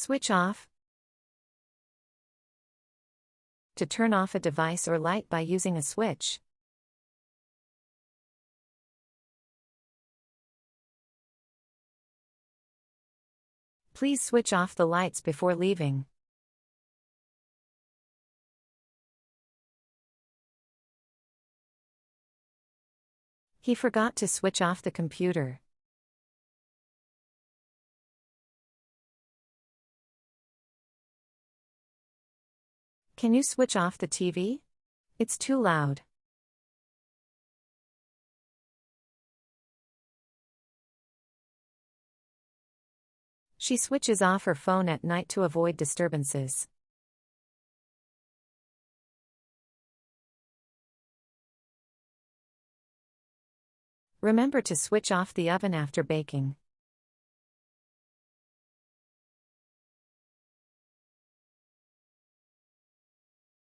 Switch off. To turn off a device or light by using a switch. Please switch off the lights before leaving. He forgot to switch off the computer. Can you switch off the TV? It's too loud. She switches off her phone at night to avoid disturbances. Remember to switch off the oven after baking.